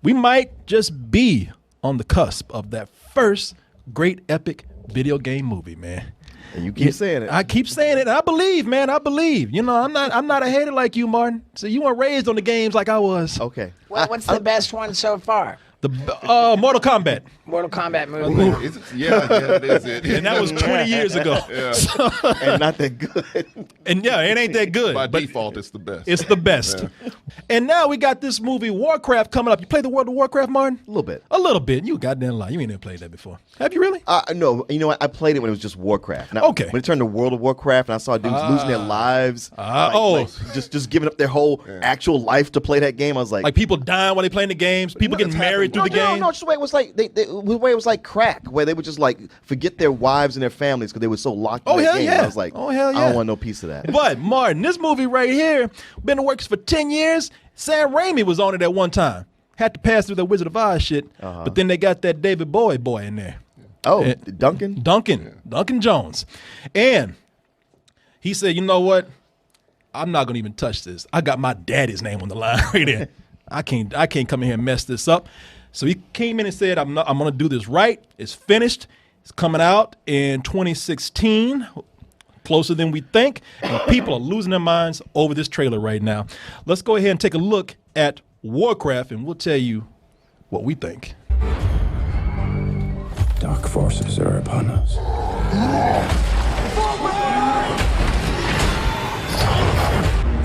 we might just be on the cusp of that first great epic video game movie, man. And you keep saying it. I keep saying it. I believe, man. I believe. You know, I'm not a hater like you, Martin. So you weren't raised on the games like I was. Okay. Well, what's the best one so far? The Mortal Kombat. Mortal Kombat movie. It is it. And that was 20 years ago. Yeah. So, And not that good. and yeah, it ain't that good. By but default, it's the best. it's the best. And now we got this movie Warcraft coming up. You played the World of Warcraft, Martin? A little bit. A little bit. You goddamn lie. You ain't never played that before. Have you really? No, you know what? I played it when it was just Warcraft. Now, Okay. When it turned to World of Warcraft and I saw dudes losing their lives, just giving up their whole actual life to play that game, I was like, Like people dying while they playing the games. People getting married through the game. No, just the way it was like the way it was like crack, where they would just like forget their wives and their families because they were so locked in that game. yeah. I was like, Oh, hell I yeah. don't want no piece of that. But Martin, this movie right here, been in the works for 10 years. Sam Raimi was on it at one time. Had to pass through the Wizard of Oz shit, but then they got that David Bowie boy in there. Oh, Duncan Jones. And he said, you know what? I'm not gonna even touch this. I got my daddy's name on the line right there. I can't come in here and mess this up. So he came in and said, I'm gonna do this right. It's finished. It's coming out in 2016. Closer than we think, and people are losing their minds over this trailer right now. Let's go ahead and take a look at Warcraft, and we'll tell you what we think. Dark forces are upon us.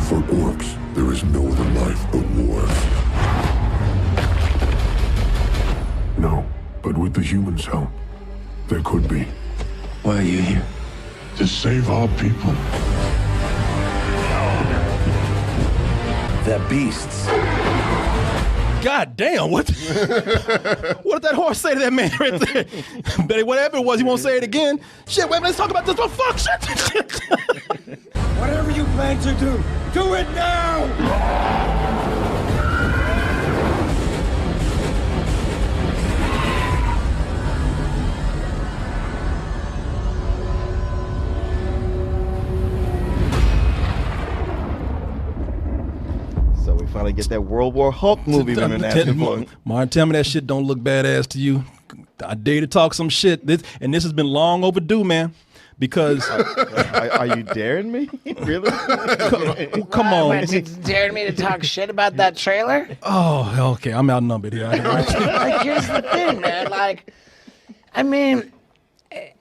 For orcs, there is no other life but war. No, but with the humans' help, there could be. Why are you here? To save our people. The beasts. God damn, what did that horse say to that man right there? But whatever it was, he won't say it again. Shit, wait, let's talk about this. Oh, fuck, shit. Whatever you plan to do it now! So we finally get that World War Hulk movie we've been asking for. Martin, tell me that shit don't look badass to you. I dare you to talk some shit. This has been long overdue, man. Because Are you daring me? Really? come on. What, you dared me to talk shit about that trailer? Oh, okay. I'm outnumbered here. Like, here's the thing, man. Like, I mean,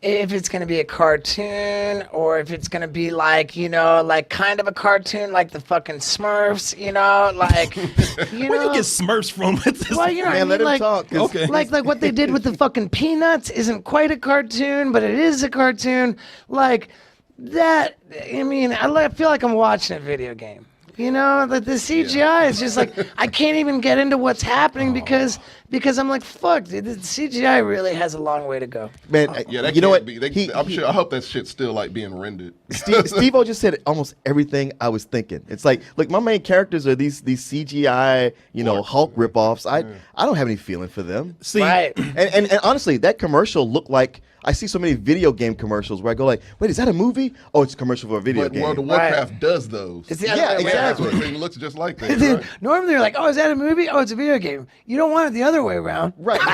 if it's going to be a cartoon or if it's going to be like, you know, like kind of a cartoon like the fucking Smurfs, you know, like, you Where know. you get Smurfs from with this? Well, you know, Man, what I let mean? him Like, talk. 'Cause Okay. like what they did with the fucking Peanuts isn't quite a cartoon, but it is a cartoon. Like that, I mean, I feel like I'm watching a video game. You know, the CGI is just like, I can't even get into what's happening because I'm like, fuck, dude, the CGI really has a long way to go. Man, Yeah, that you know can't what? be. I'm sure. I hope that shit's still like being rendered. Steve-O just said almost everything I was thinking. It's like, look, my main characters are these CGI, you know, Hulk ripoffs. I don't have any feeling for them. See, Right. And honestly, that commercial looked like, I see so many video game commercials where I go like, wait, is that a movie? Oh, it's a commercial for a video But game. World of Warcraft does those. It's the Yeah, other way exactly. around. It looks just like that. Dude, Right? normally they're like, oh, is that a movie? Oh, it's a video game. You don't want it the other way around. Right. Is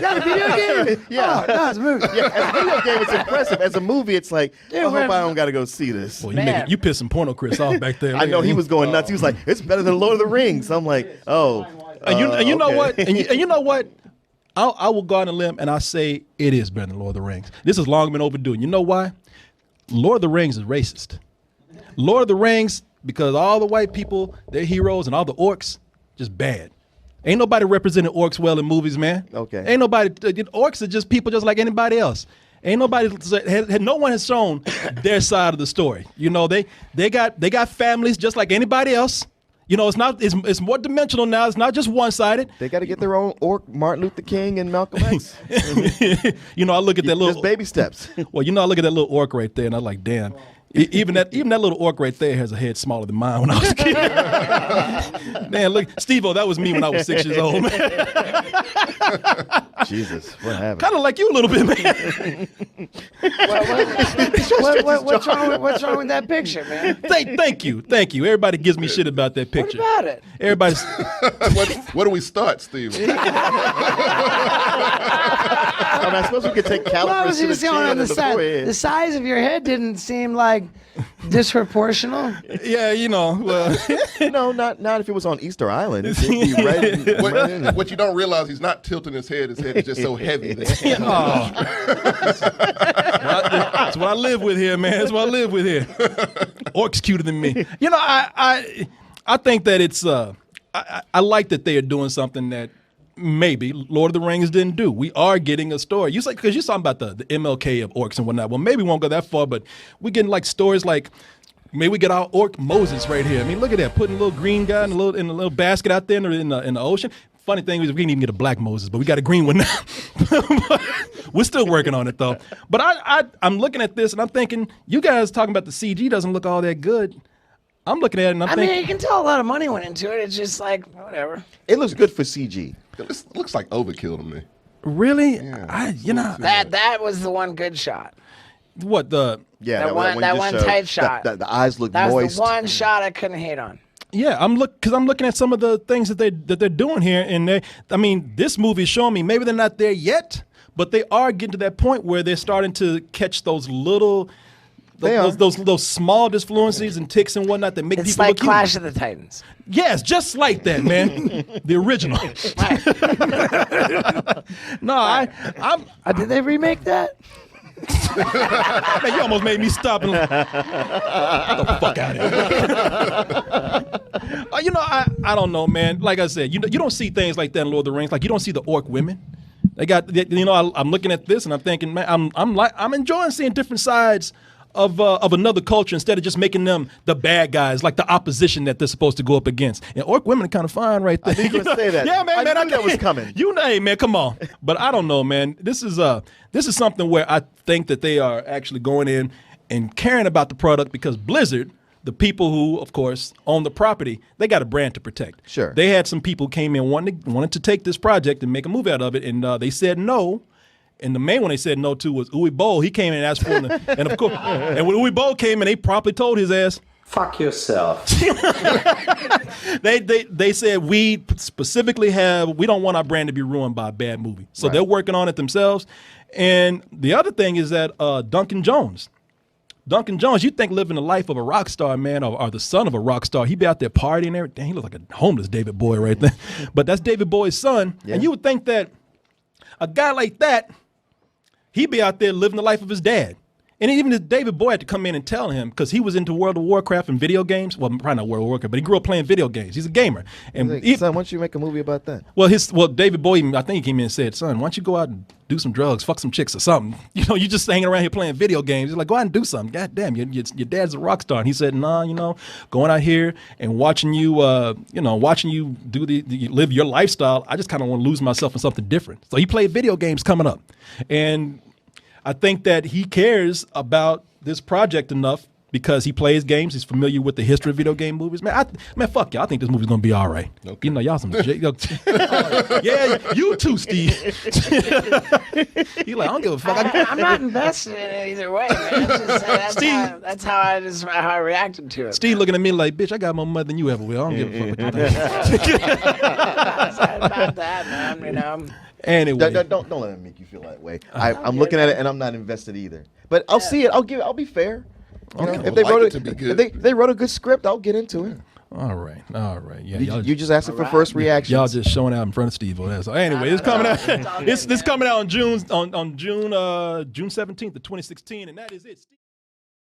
that a video game? Yeah. Oh, no, it's a movie. Yeah, as a video game, it's impressive. As a movie, it's like, Dude, I hope we're- I don't got to go see this. Well, Man. you pissing Porno Chris off back there. I know he was going nuts. He was like, it's better than Lord of the Rings. I'm like, oh. And you know okay. what? And you know what? I will go on a limb and I say it is better than Lord of the Rings. This has long been overdue. And you know why? Lord of the Rings is racist. Lord of the Rings, because all the white people, they're heroes, and all the orcs, just bad. Ain't nobody represented orcs well in movies, man. Okay. Ain't nobody. Orcs are just people just like anybody else. Ain't nobody. No one has shown their side of the story. You know, they got families just like anybody else. You know, it's more dimensional now. It's not just one-sided. They got to get their own orc, Martin Luther King and Malcolm X. You know, I look at that little Just baby steps. Well, you know, I look at that little orc right there, and I'm like, damn. Even that little orc right there has a head smaller than mine when I was a kid. Man, look, Steve-O, that was me when I was 6 years old, man. Jesus, what happened? Kind of like you a little bit, man. What's wrong with that picture, man? Thank you. Everybody gives me shit about that picture. What about it? Everybody's. Where do we start, Steve? I suppose we could take Well, I was calipers to the just going chin on and the the side. forehead. The size of your head didn't seem like disproportional. Yeah, well, No, not if it was on Easter Island. It'd be red. What you don't realize, he's not tilting his head. His head is just so heavy. That that's what I live with here, man. That's what I live with here. Orcs cuter than me. I think that it's. I like that they are doing something that maybe Lord of the Rings didn't do. We are getting a story. You say because you're talking about the MLK of orcs and whatnot. Well, maybe we won't go that far, but we're getting like stories like. Maybe we get our orc Moses right here. I mean, look at that, putting a little green guy in a little basket out there in the ocean. Funny thing is, we didn't even get a black Moses, but we got a green one now. We're still working on it though. But I'm looking at this and I'm thinking, you guys talking about the CG doesn't look all that good. I'm looking at it and I'm thinking, You can tell a lot of money went into it. It's just like whatever. It looks good for CG. This looks like overkill to me. really? Yeah. That was the one good shot. What the? Yeah, That one tight shot. The eyes look That was moist. the one shot I couldn't hate on. Yeah, I'm looking at some of the things that they're doing here, and this movie is showing me maybe they're not there yet, but they are getting to that point where they're starting to catch those little, those small disfluencies and ticks and whatnot that make It's people like look human. Clash of the Titans. Yes, just like that, man. The original. No, I'm. Did they remake that? Man, you almost made me stop and get the fuck out of here. I don't know, man. Like I said, you don't see things like that in Lord of the Rings. Like you don't see the orc women. They got, I'm looking at this and I'm thinking, man, I'm enjoying seeing different sides of another culture instead of just making them the bad guys, like the opposition that they're supposed to go up against. And orc women are kind of fine right there. I knew you were gonna say that. Yeah, man, I knew that was coming. Hey, man, come on. But I don't know, man. This is something where I think that they are actually going in and caring about the product because Blizzard, the people who, of course, own the property, they got a brand to protect. Sure. They had some people came in wanted to take this project and make a movie out of it, and they said no. And the main one they said no to was Uwe Boll. He came in and asked for it. And of course, and when Uwe Boll came in, they promptly told his ass, Fuck yourself. They said we specifically we don't want our brand to be ruined by a bad movie. So they're working on it themselves. And the other thing is that Duncan Jones, you think living the life of a rock star, man, or the son of a rock star, he'd be out there partying and everything. He looks like a homeless David Bowie right there. But that's David Bowie's son. Yeah. And you would think that a guy like that, he'd be out there living the life of his dad. And even if David Bowie had to come in and tell him, because he was into World of Warcraft and video games. Well, probably not World of Warcraft, but he grew up playing video games. He's a gamer. And Son, why don't you make a movie about that? Well, David Bowie, I think he came in and said, son, why don't you go out and do some drugs, fuck some chicks or something? You just hanging around here playing video games. He's like, go out and do something. God damn, your dad's a rock star. And he said, nah, going out here and watching you, live your lifestyle, I just kind of want to lose myself in something different. So he played video games coming up. And I think that he cares about this project enough because he plays games. He's familiar with the history of video game movies. Man, fuck y'all. I think this movie's gonna be all right. Okay. Y'all some yeah, you too, Steve. He like, I don't give a fuck. I'm not invested in it either way, man. That's how I reacted to it. Steve looking at me like, bitch, I got more money than you ever will. I don't give a fuck what you think. About that, man. Anyway, don't let him make you feel that way. I'm looking at it and I'm not invested either. But I'll see it. I'll be fair. If they wrote they wrote a good script, I'll get into it. All right. Yeah, you just asking for first reactions. Y'all just showing out in front of Steve. So anyway, it's coming out. It's coming out on June 17th of 2016, and that is it.